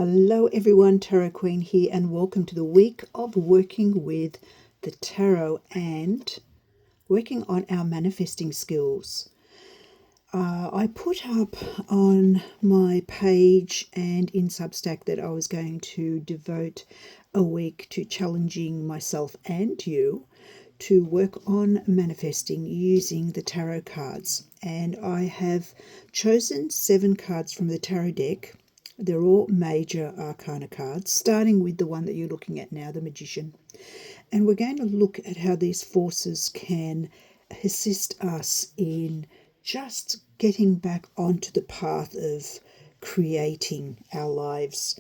Hello everyone, Tarot Queen here, and welcome to the week of working with the tarot and working on our manifesting skills. I put up on my page and in Substack that I was going to devote a week to challenging myself and you to work on manifesting using the tarot cards. And I have chosen 7 cards from the tarot deck. They're all major arcana cards, starting with the one that you're looking at now, the Magician. And we're going to look at how these forces can assist us in just getting back onto the path of creating our lives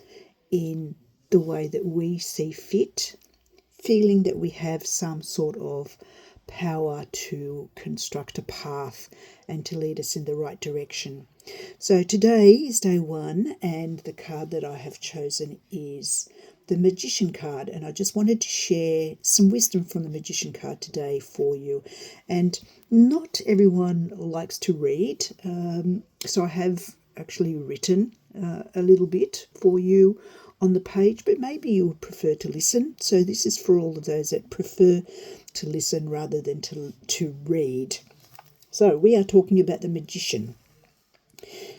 in the way that we see fit, feeling that we have some sort of power to construct a path and to lead us in the right direction. So today is day 1, and the card that I have chosen is the Magician card, and I just wanted to share some wisdom from the Magician card today for you. And not everyone likes to read, so I have actually written a little bit for you on the page, but maybe you would prefer to listen. So this is for all of those that prefer to listen rather than to read. So we are talking about the Magician.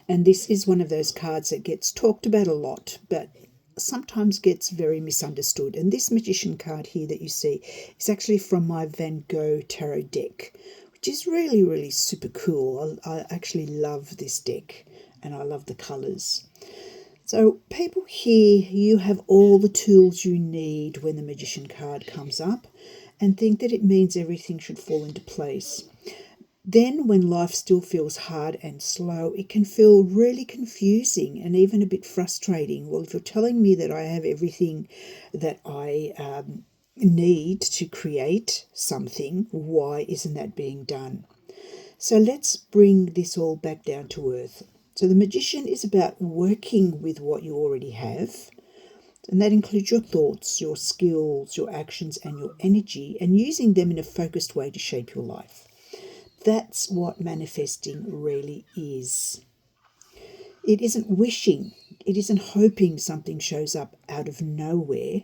And this is one of those cards that gets talked about a lot, but sometimes gets very misunderstood. And this Magician card here that you see is actually from my Van Gogh tarot deck, which is really, really super cool. I actually love this deck, and I love the colours. So people here, you have all the tools you need when the Magician card comes up, and think that it means everything should fall into place. Then when life still feels hard and slow, it can feel really confusing and even a bit frustrating. Well, if you're telling me that I have everything that I need to create something, why isn't that being done? So let's bring this all back down to earth. So the Magician is about working with what you already have, and that includes your thoughts, your skills, your actions, and your energy, and using them in a focused way to shape your life. That's what manifesting really is. It isn't wishing, it isn't hoping something shows up out of nowhere.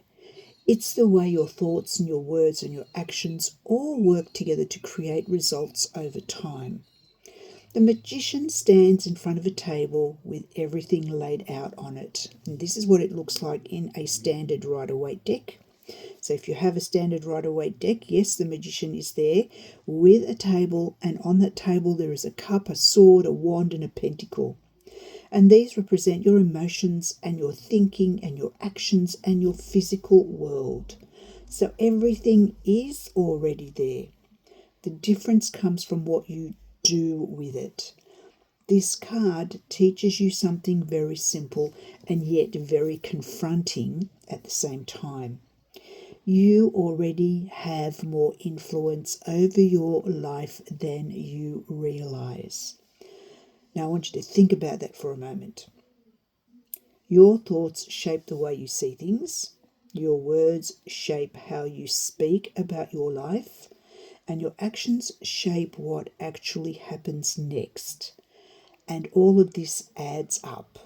It's the way your thoughts and your words and your actions all work together to create results over time. The Magician stands in front of a table with everything laid out on it. And this is what it looks like in a standard Rider-Waite deck. So if you have a standard Rider-Waite deck, yes, the Magician is there with a table, and on that table there is a cup, a sword, a wand, and a pentacle. And these represent your emotions and your thinking and your actions and your physical world. So everything is already there. The difference comes from what you do with it. This card teaches you something very simple and yet very confronting at the same time. You already have more influence over your life than you realize. Now, I want you to think about that for a moment. Your thoughts shape the way you see things. Your words shape how you speak about your life. And your actions shape what actually happens next. And all of this adds up.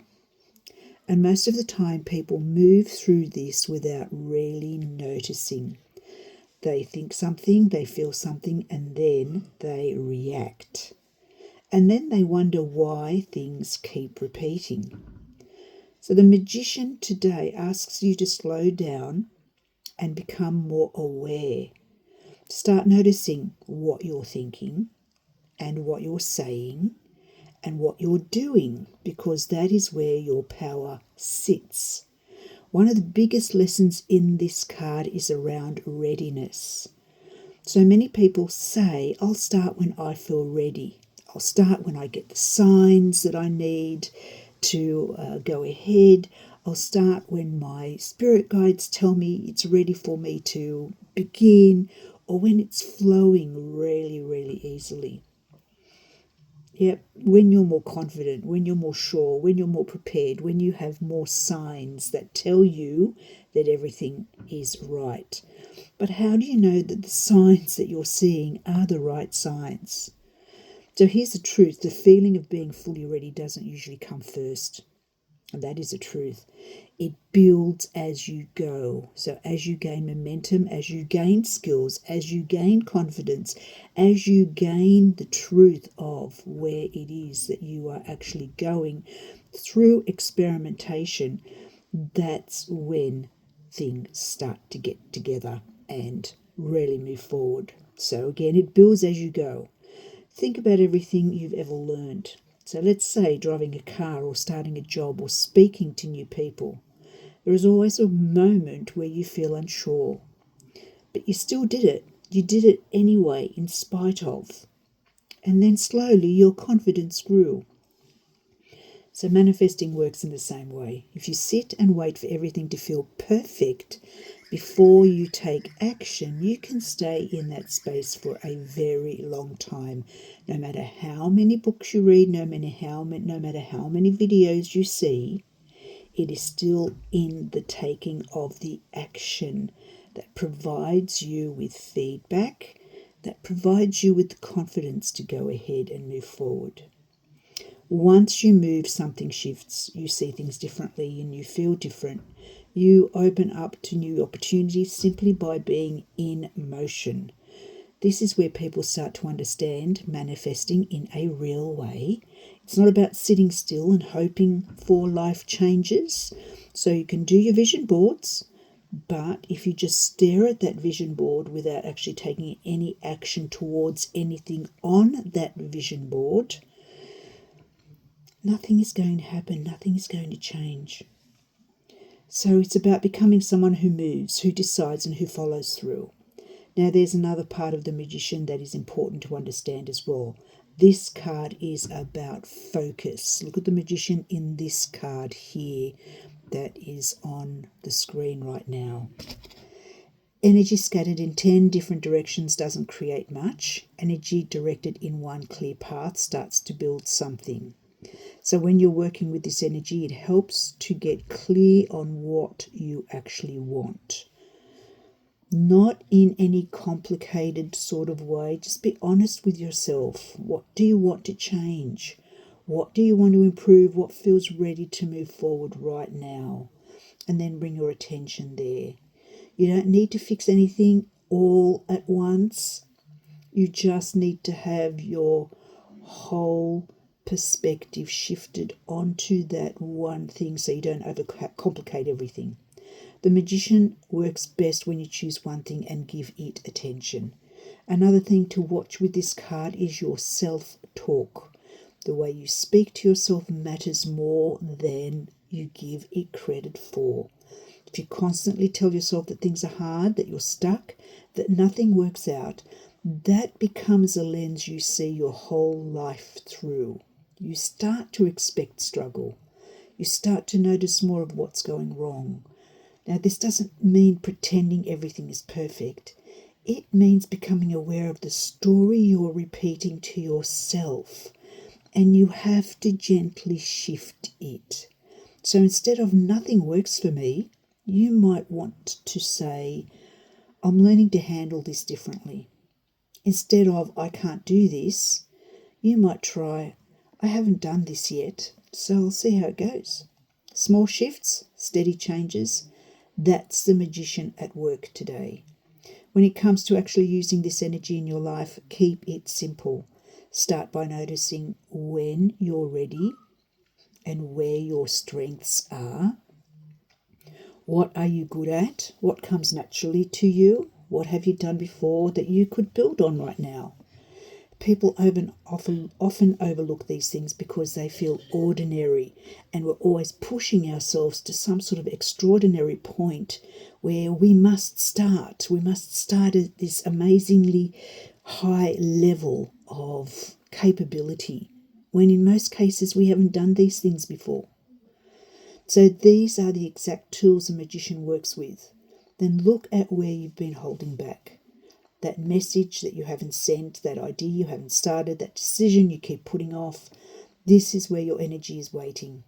And most of the time, people move through this without really noticing. They think something, they feel something, and then they react. And then they wonder why things keep repeating. So the Magician today asks you to slow down and become more aware. Start noticing what you're thinking and what you're saying and what you're doing, because that is where your power sits. One of the biggest lessons in this card is around readiness. So many people say, I'll start when I feel ready. I'll start when I get the signs that I need to go ahead. I'll start when my spirit guides tell me it's ready for me to begin, or when it's flowing really, really easily. Yep, when you're more confident, when you're more sure, when you're more prepared, when you have more signs that tell you that everything is right. But how do you know that the signs that you're seeing are the right signs? So here's the truth. The feeling of being fully ready doesn't usually come first. And that is a truth. It builds as you go. So as you gain momentum, as you gain skills, as you gain confidence, as you gain the truth of where it is that you are actually going through experimentation, that's when things start to get together and really move forward. So again, it builds as you go. Think about everything you've ever learned. So let's say driving a car or starting a job or speaking to new people. There is always a moment where you feel unsure, but you still did it. You did it anyway, in spite of. And then slowly your confidence grew. So manifesting works in the same way. If you sit and wait for everything to feel perfect before you take action, you can stay in that space for a very long time. No matter how many books you read, no matter how many videos you see, it is still in the taking of the action that provides you with feedback, that provides you with the confidence to go ahead and move forward. Once you move, something shifts. You see things differently and you feel different. You open up to new opportunities simply by being in motion. This is where people start to understand manifesting in a real way. It's not about sitting still and hoping for life changes. So you can do your vision boards, but if you just stare at that vision board without actually taking any action towards anything on that vision board, nothing is going to happen, nothing is going to change. So it's about becoming someone who moves, who decides, and who follows through. Now, there's another part of the magician that is important to understand as well. This card is about focus. Look at the magician in this card here that is on the screen right now. Energy scattered in 10 different directions doesn't create much. Energy directed in one clear path starts to build something. So when you're working with this energy, it helps to get clear on what you actually want. Not in any complicated sort of way. Just be honest with yourself. What do you want to change? What do you want to improve? What feels ready to move forward right now? And then bring your attention there. You don't need to fix anything all at once. You just need to have your whole perspective shifted onto that one thing so you don't overcomplicate everything. The magician works best when you choose one thing and give it attention. Another thing to watch with this card is your self-talk. The way you speak to yourself matters more than you give it credit for. If you constantly tell yourself that things are hard, that you're stuck, that nothing works out, that becomes a lens you see your whole life through. You start to expect struggle. You start to notice more of what's going wrong. Now, this doesn't mean pretending everything is perfect. It means becoming aware of the story you're repeating to yourself, and you have to gently shift it. So instead of nothing works for me, you might want to say, I'm learning to handle this differently. Instead of I can't do this, you might try, I haven't done this yet, so I'll see how it goes. Small shifts, steady changes. That's the magician at work today. When it comes to actually using this energy in your life, keep it simple. Start by noticing when you're ready and where your strengths are. What are you good at? What comes naturally to you? What have you done before that you could build on right now? People often overlook these things because they feel ordinary, and we're always pushing ourselves to some sort of extraordinary point where we must start. We must start at this amazingly high level of capability, when in most cases we haven't done these things before. So these are the exact tools a magician works with. Then look at where you've been holding back. That message that you haven't sent, that idea you haven't started, that decision you keep putting off, this is where your energy is waiting.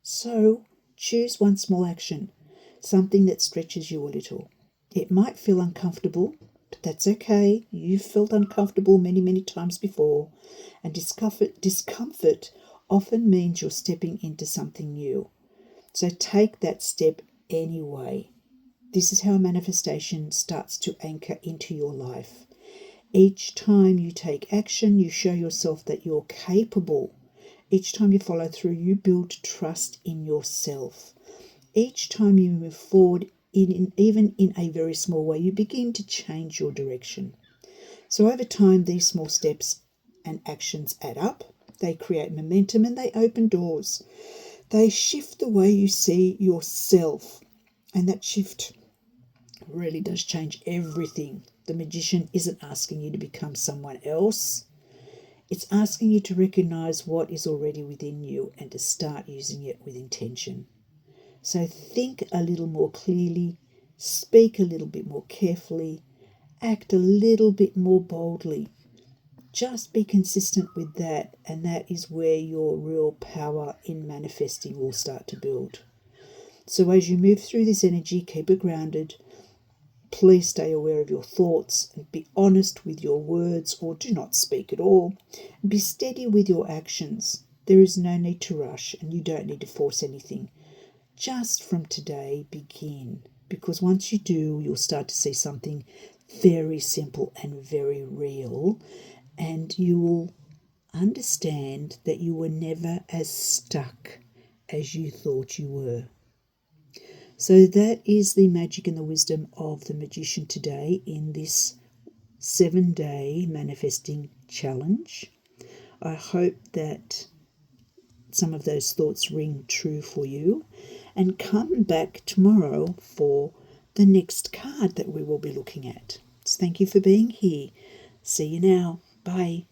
So choose one small action, something that stretches you a little. It might feel uncomfortable, but that's okay. You've felt uncomfortable many, many times before, and discomfort often means you're stepping into something new. So take that step anyway. This is how manifestation starts to anchor into your life. Each time you take action, you show yourself that you're capable. Each time you follow through, you build trust in yourself. Each time you move forward, even in a very small way, you begin to change your direction. So over time, these small steps and actions add up. They create momentum and they open doors. They shift the way you see yourself. And that shift really does change everything. The magician isn't asking you to become someone else. It's asking you to recognize what is already within you and to start using it with intention. So think a little more clearly, speak a little bit more carefully, act a little bit more boldly. Just be consistent with that, and that is where your real power in manifesting will start to build. So as you move through this energy, keep it grounded. Please stay aware of your thoughts and be honest with your words, or do not speak at all. And be steady with your actions. There is no need to rush, and you don't need to force anything. Just from today, begin. Because once you do, you'll start to see something very simple and very real. And you will understand that you were never as stuck as you thought you were. So that is the magic and the wisdom of the magician today in this 7-day manifesting challenge. I hope that some of those thoughts ring true for you. And come back tomorrow for the next card that we will be looking at. So thank you for being here. See you now. Bye.